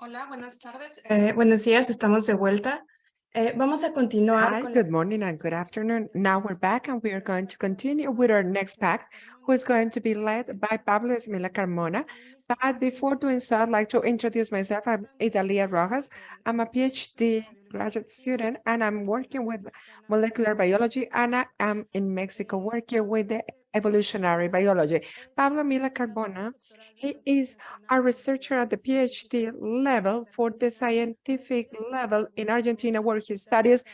Hola, buenas tardes. Buenos días, estamos de vuelta. Vamos a continuar Hi, con good morning and good afternoon. Now we're back and we are going to continue with our next pack, who is going to be led by Pablo S. Milla Carmona. But before doing so, I'd like to introduce myself. I'm Idalia Rojas. I'm a PhD graduate student and I'm working with molecular biology, and I am in Mexico working with the evolutionary biology. Pablo Milla Carmona, he is a researcher at the PhD level for the scientific level in Argentina, where he studies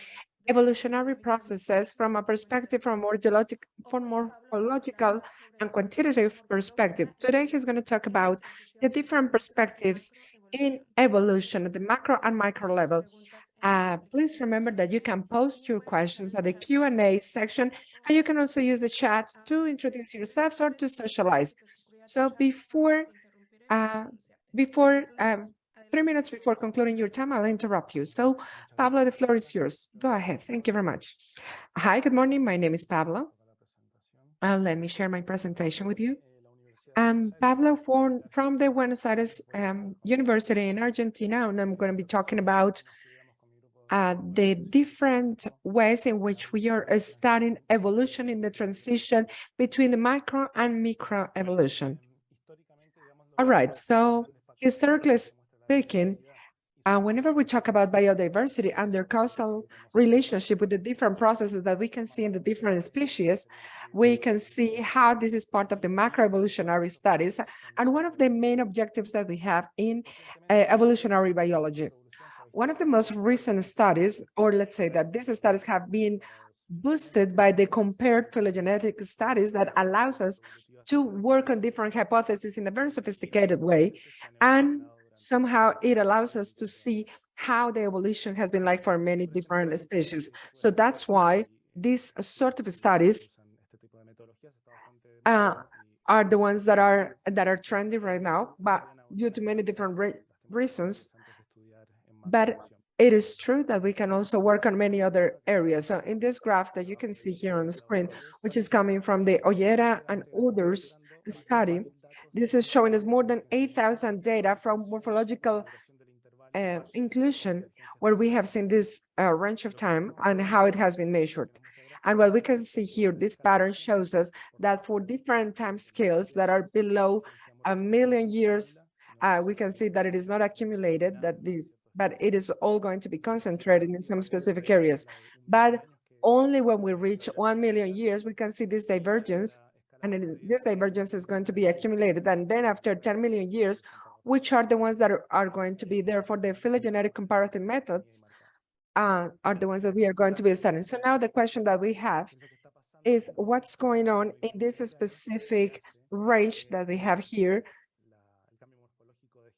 evolutionary processes from a perspective from morphological and quantitative perspective. Today, he's going to talk about the different perspectives in evolution at the macro and micro level. Please remember that you can post your questions at the Q&A section, and you can also use the chat to introduce yourselves or to socialize. So before 3 minutes before concluding your time, I'll interrupt you. So Pablo, the floor is yours. Go ahead. Thank you very much. Hi, good morning. My name is Pablo. Let me share my presentation with you. I'm Pablo from the Buenos Aires University in Argentina, and I'm going to be talking about the different ways in which we are studying evolution in the transition between the micro and micro evolution. All right, so historically speaking, whenever we talk about biodiversity and their causal relationship with the different processes that we can see in the different species, we can see how this is part of the macroevolutionary studies and one of the main objectives that we have in evolutionary biology. One of the most recent studies, or let's say that these studies have been boosted by the compared phylogenetic studies that allows us to work on different hypotheses in a very sophisticated way. And somehow it allows us to see how the evolution has been like for many different species. So that's why these sort of studies are the ones that are trendy right now, but due to many different reasons. But it is true that we can also work on many other areas. So in this graph that you can see here on the screen, which is coming from the Ollera and others study, this is showing us more than 8,000 data from morphological inclusion, where we have seen this range of time and how it has been measured. And what we can see here, this pattern shows us that for different time scales that are below 1,000,000 years, we can see that it is not accumulated, but it is all going to be concentrated in some specific areas. But only when we reach 1,000,000 years, we can see this divergence, and this divergence is going to be accumulated. And then after 10 million years, which are the ones that are going to be there for the phylogenetic comparative methods, are the ones that we are going to be studying. So now the question that we have is what's going on in this specific range that we have here,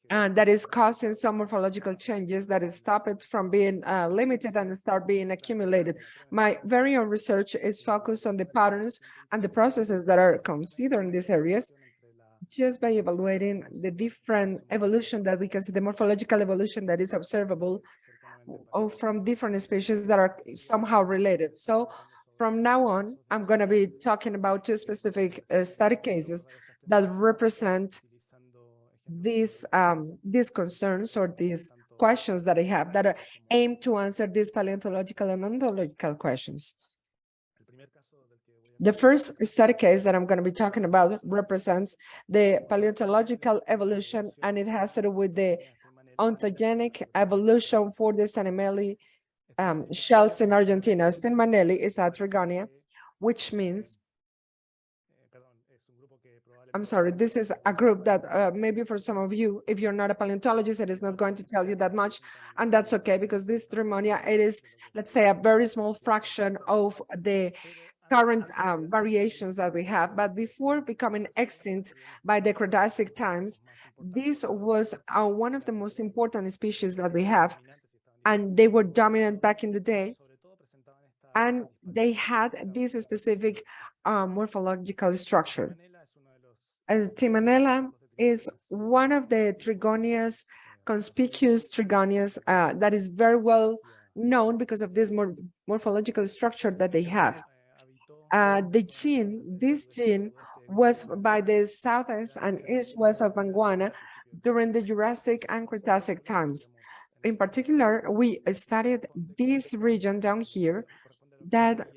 that is causing some morphological changes that is stop it from being limited and start being accumulated. My very own research is focused on the patterns and the processes that are considered in these areas, just by evaluating the different evolution that we can see, the morphological evolution that is observable from different species that are somehow related. So from now on, I'm going to be talking about two specific study cases that represent these concerns or these questions that I have that are aimed to answer these paleontological and ontological questions. The first study case that I'm going to be talking about represents the paleontological evolution, and it has to do with the Antigenic evolution for the Steinmanelli shells in Argentina. Steinmanelli is a trigonia, which means, I'm sorry, this is a group that maybe for some of you, if you're not a paleontologist, it is not going to tell you that much, and that's okay, because this Trimonia, it is, let's say, a very small fraction of the current variations that we have. But before becoming extinct by the Cretacic times, this was one of the most important species that we have, and they were dominant back in the day, and they had this specific morphological structure. Timonella is one of the trigonias, conspicuous trigonias that is very well known because of this morphological structure that they have. This gene was by the southeast and east-west of Gondwana during the Jurassic and Cretacic times. In particular, we studied this region down here that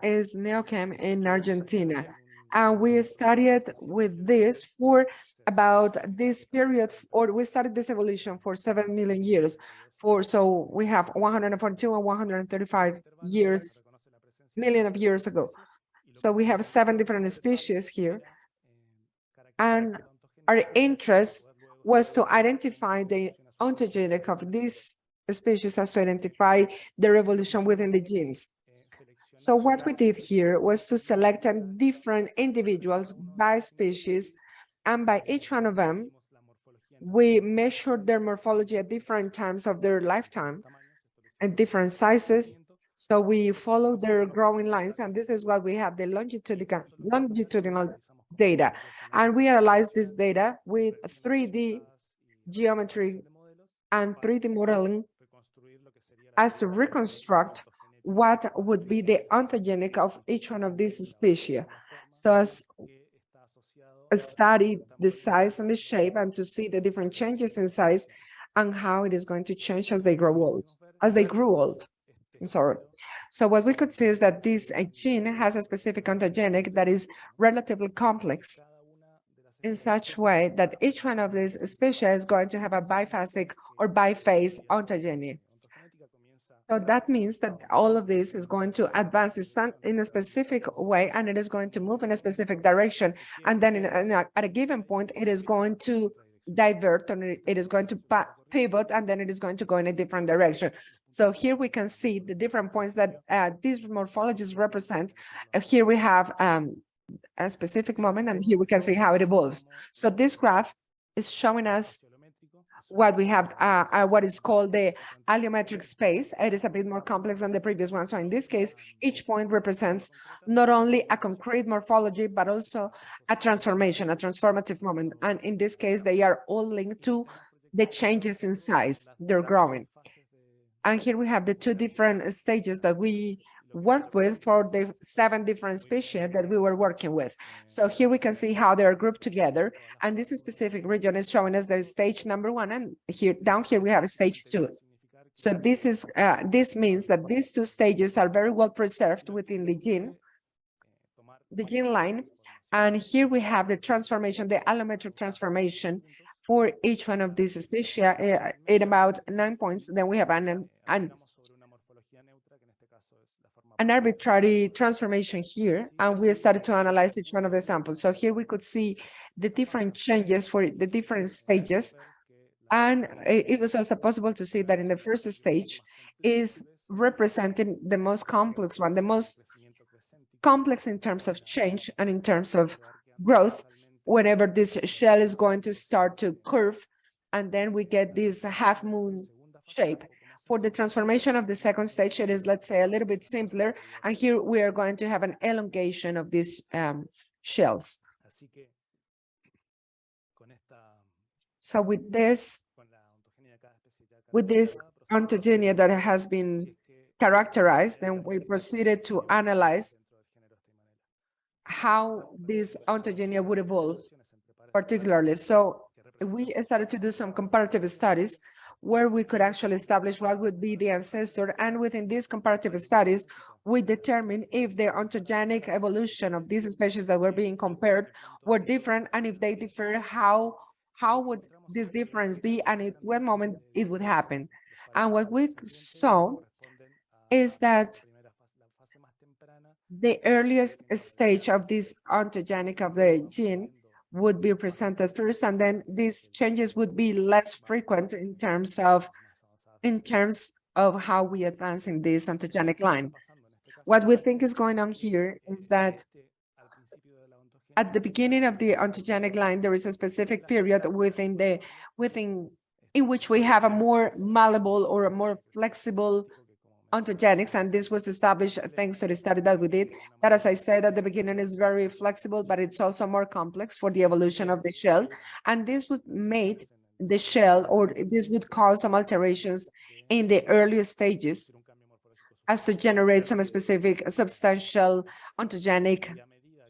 is Neuquén in Argentina. And we studied with this for about this period, or we studied this evolution for 7 million years. So we have 142 and 135 million of years ago. So we have 7 different species here. And our interest was to identify the ontogenic of these species as to identify their evolution within the genes. So what we did here was to select different individuals by species, and by each one of them, we measured their morphology at different times of their lifetime and different sizes. So we follow their growing lines, and this is what we have, the longitudinal data. And we analyzed this data with 3D geometry and 3D modeling as to reconstruct what would be the ontogenic of each one of these species. So as study the size and the shape, and to see the different changes in size and how it is going to change as they grew old. So what we could see is that this gene has a specific ontogenic that is relatively complex in such way that each one of these species is going to have a biphasic or biphase ontogeny. So that means that all of this is going to advance in a specific way, and it is going to move in a specific direction. And then at a given point, it is going to divert, and it is going to pivot, and then it is going to go in a different direction. So here we can see the different points that these morphologies represent. Here we have a specific moment, and here we can see how it evolves. So this graph is showing us what we have, what is called the allometric space. It is a bit more complex than the previous one. So in this case, each point represents not only a concrete morphology, but also a transformation, a transformative moment. And in this case, they are all linked to the changes in size. They're growing. And here we have the 2 different stages that we worked with for the 7 different species that we were working with. So here we can see how they are grouped together, and this specific region is showing us the stage number 1, and here down here we have stage 2. So this means that these 2 stages are very well preserved within the gene line. And here we have the transformation, the allometric transformation for each one of these species at about 9 points. Then we have an arbitrary transformation here, and we started to analyze each one of the samples. So here we could see the different changes for the different stages, and it was also possible to see that in the first stage is representing the most complex one, the most complex in terms of change and in terms of growth, whenever this shell is going to start to curve, and then we get this half moon shape. For the transformation of the second stage, it is, let's say, a little bit simpler. And here we are going to have an elongation of these shells. So with this ontogenia that has been characterized, then we proceeded to analyze how this ontogenia would evolve particularly. So we started to do some comparative studies where we could actually establish what would be the ancestor. And within these comparative studies, we determined if the ontogenic evolution of these species that were being compared were different, and if they differ, how would this difference be, and at what moment it would happen. And what we saw is that the earliest stage of this ontogenic of the gene would be presented first, and then these changes would be less frequent in terms of how we advance in this ontogenic line. What we think is going on here is that at the beginning of the ontogenic line, there is a specific period in which we have a more malleable or a more flexible ontogenics, and this was established thanks to the study that we did, that, as I said at the beginning, is very flexible, but it's also more complex for the evolution of the shell. And this would make the shell, or this would cause some alterations in the earliest stages, as to generate some specific substantial ontogenic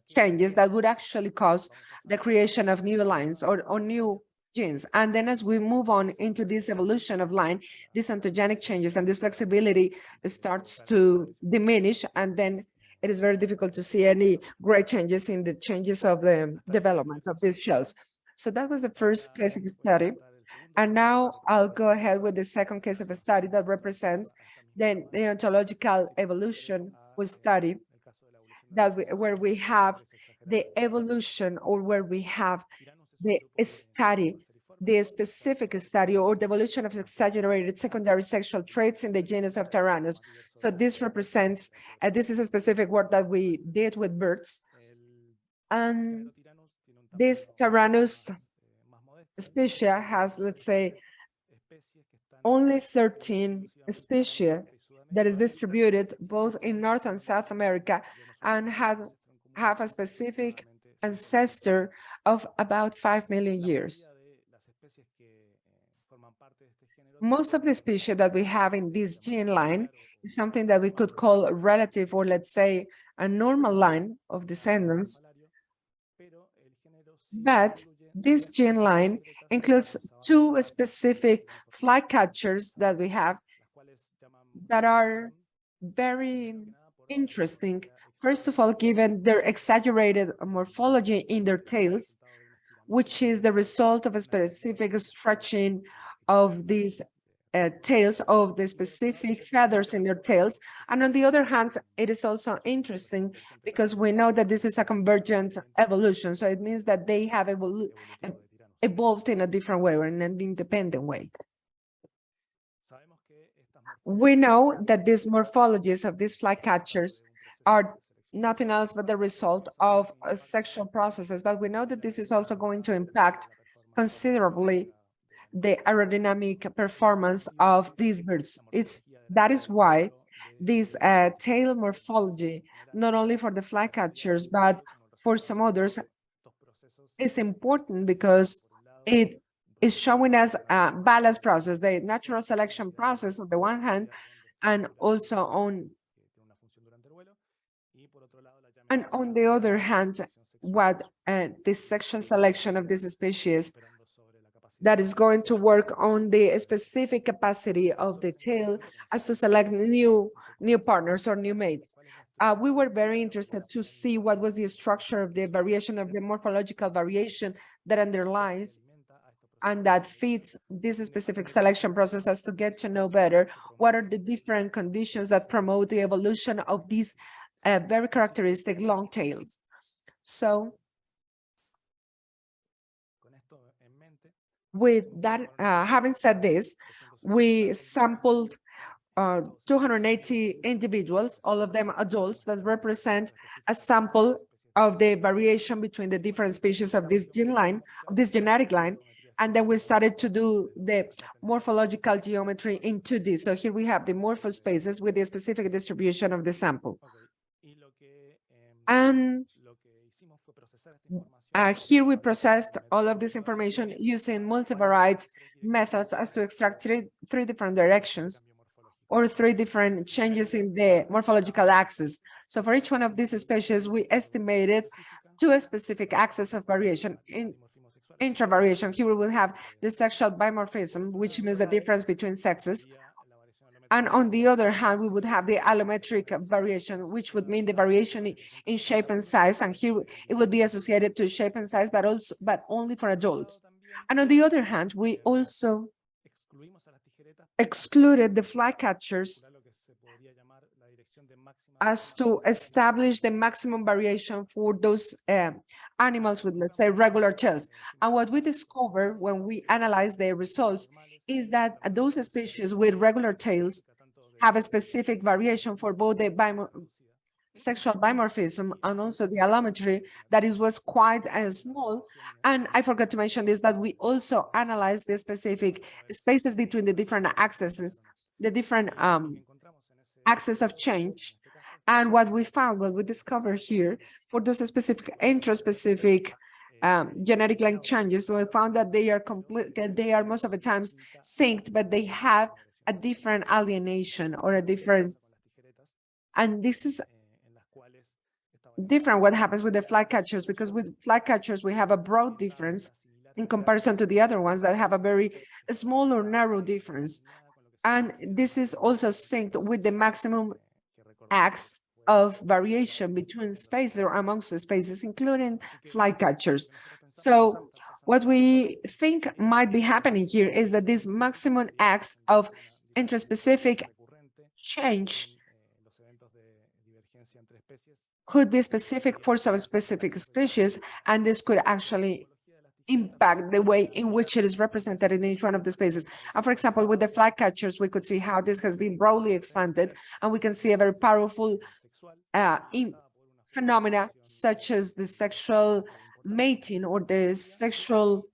changes that would actually cause the creation of new lines or new genes. And then as we move on into this evolution of line, these ontogenic changes and this flexibility starts to diminish, and then it is very difficult to see any great changes in the changes of the development of these shells. So that was the first case of study. And now I'll go ahead with the second case of a study that represents the ontological evolution was study where we have the evolution, or where we have the study, the specific study or the evolution of exaggerated secondary sexual traits in the genus of Tyrannus. So this represents, this is a specific work that we did with birds. And this Tyrannus species has, let's say, only 13 species that is distributed both in North and South America, and have a specific ancestor of about 5 million years. Most of the species that we have in this gene line is something that we could call relative, or let's say a normal line of descendants. But this gene line includes two specific flycatchers that we have that are very interesting. First of all, given their exaggerated morphology in their tails, which is the result of a specific stretching of these tails, of the specific feathers in their tails. And on the other hand, it is also interesting because we know that this is a convergent evolution. So it means that they have evolved in a different way, or in an independent way. We know that these morphologies of these flycatchers are nothing else but the result of sexual processes, but we know that this is also going to impact considerably the aerodynamic performance of these birds. That is why this tail morphology, not only for the flycatchers, but for some others, is important because it is showing us a balance process, the natural selection process on the one hand, and also on the other hand, what the sexual selection of this species that is going to work on the specific capacity of the tail as to select new partners or new mates. We were very interested to see what was the structure of the variation, of the morphological variation that underlies and that feeds this specific selection process, as to get to know better what are the different conditions that promote the evolution of these very characteristic long tails. So with that, having said this, we sampled 280 individuals, all of them adults, that represent a sample of the variation between the different species of this gene line, of this genetic line. And then we started to do the morphological geometry in 2D. So here we have the morphospaces with the specific distribution of the sample. And here we processed all of this information using multivariate methods as to extract three different directions, or three different changes in the morphological axis. So for each one of these species, we estimated two specific axes of variation. In intravariation, here we will have the sexual dimorphism, which means the difference between sexes. And on the other hand, we would have the allometric variation, which would mean the variation in shape and size. And here it would be associated to shape and size, but only for adults. And on the other hand, we also excluded the flycatchers as to establish the maximum variation for those animals with, let's say, regular tails. And what we discovered when we analyzed the results is that those species with regular tails have a specific variation for both the sexual dimorphism and also the allometry, that it was quite small. And I forgot to mention this, that we also analyzed the specific spaces between the different axes, the different axes of change. And what we found, what we discovered here, for those specific intraspecific genetic length changes, so we found that they are most of the times synced, but they have a different alienation or a different And this is different what happens with the flycatchers, because with flycatchers, we have a broad difference in comparison to the other ones that have a very small or narrow difference. And this is also synced with the maximum acts of variation between spaces or amongst the spaces, including flycatchers. So what we think might be happening here is that these maximum acts of intraspecific change could be specific for some specific species, and this could actually impact the way in which it is represented in each one of the spaces. And for example, with the flycatchers, we could see how this has been broadly expanded, and we can see a very powerful phenomena such as the sexual mating or the sexual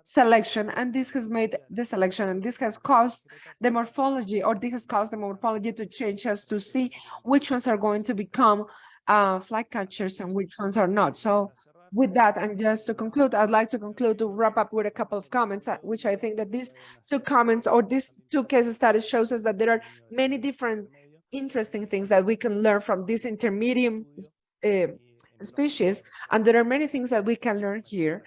selection, and this has made the selection, and this has caused the morphology, or this has caused the morphology to change us to see which ones are going to become flycatchers and which ones are not. So with that, and just to conclude, I'd like to conclude to wrap up with a couple of comments, which I think that these two comments or these two case studies shows us that there are many different interesting things that we can learn from this intermediate species, and there are many things that we can learn here,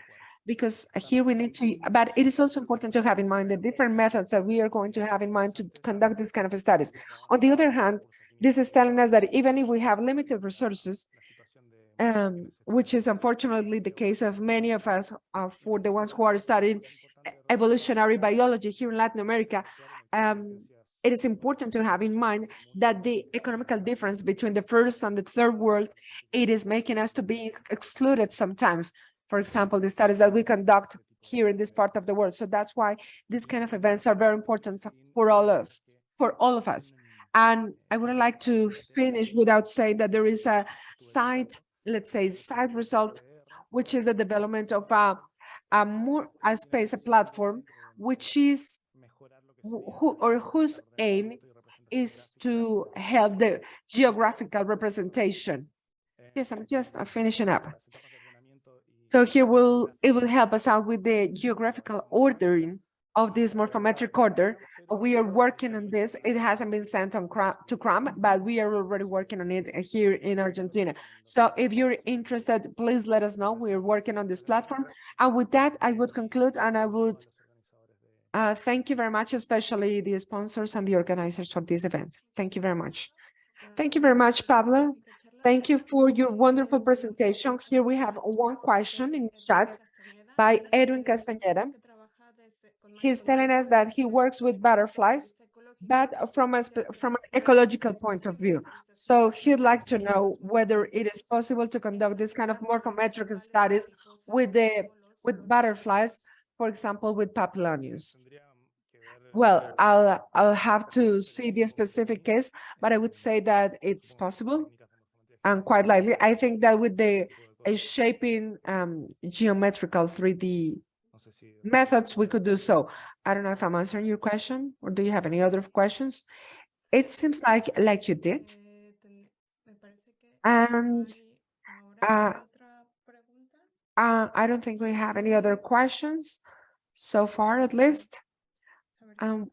because here we need to, but it is also important to have in mind the different methods that we are going to have in mind to conduct this kind of studies. On the other hand, this is telling us that even if we have limited resources, which is unfortunately the case of many of us, for the ones who are studying evolutionary biology here in Latin America, it is important to have in mind that the economical difference between the first and the third world, it is making us to be excluded sometimes. For example, the studies that we conduct here in this part of the world. So that's why these kind of events are very important for all of us. And I would like to finish without saying that there is a side, let's say, side result, which is the development of a space, a platform, which is whose aim is to help the geographical representation. Yes, I'm just finishing up. So here it will help us out with the geographical ordering of this morphometric order. We are working on this. It hasn't been sent on to CRAM, but we are already working on it here in Argentina. So if you're interested, please let us know. We're working on this platform. And with that, I would conclude, and I would thank you very much, especially the sponsors and the organizers for this event. Thank you very much. Thank you very much, Pablo. Thank you for your wonderful presentation. Here we have one question in the chat by Edwin Castañeda. He's telling us that he works with butterflies, but from an ecological point of view. So he'd like to know whether it is possible to conduct this kind of morphometric studies with butterflies, for example, with papillonius. Well, I'll have to see the specific case, but I would say that it's possible and quite likely. I think that with the shaping geometrical 3D methods, we could do so. I don't know if I'm answering your question, or do you have any other questions? It seems like you did. And I don't think we have any other questions so far, at least. And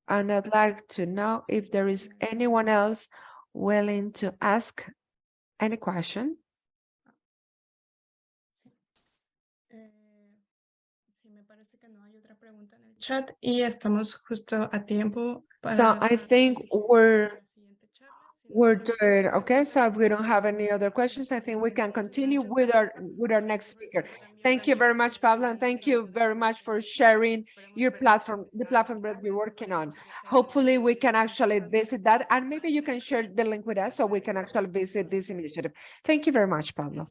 I'd like to know if there is anyone else willing to ask any question. Chat y estamos justo a tiempo. So I think we're doing okay. So if we don't have any other questions, I think we can continue with our next speaker. Thank you very much, Pablo, and thank you very much for sharing your platform, the platform that we're working on. Hopefully we can actually visit that, and maybe you can share the link with us so we can actually visit this initiative. Thank you very much, Pablo.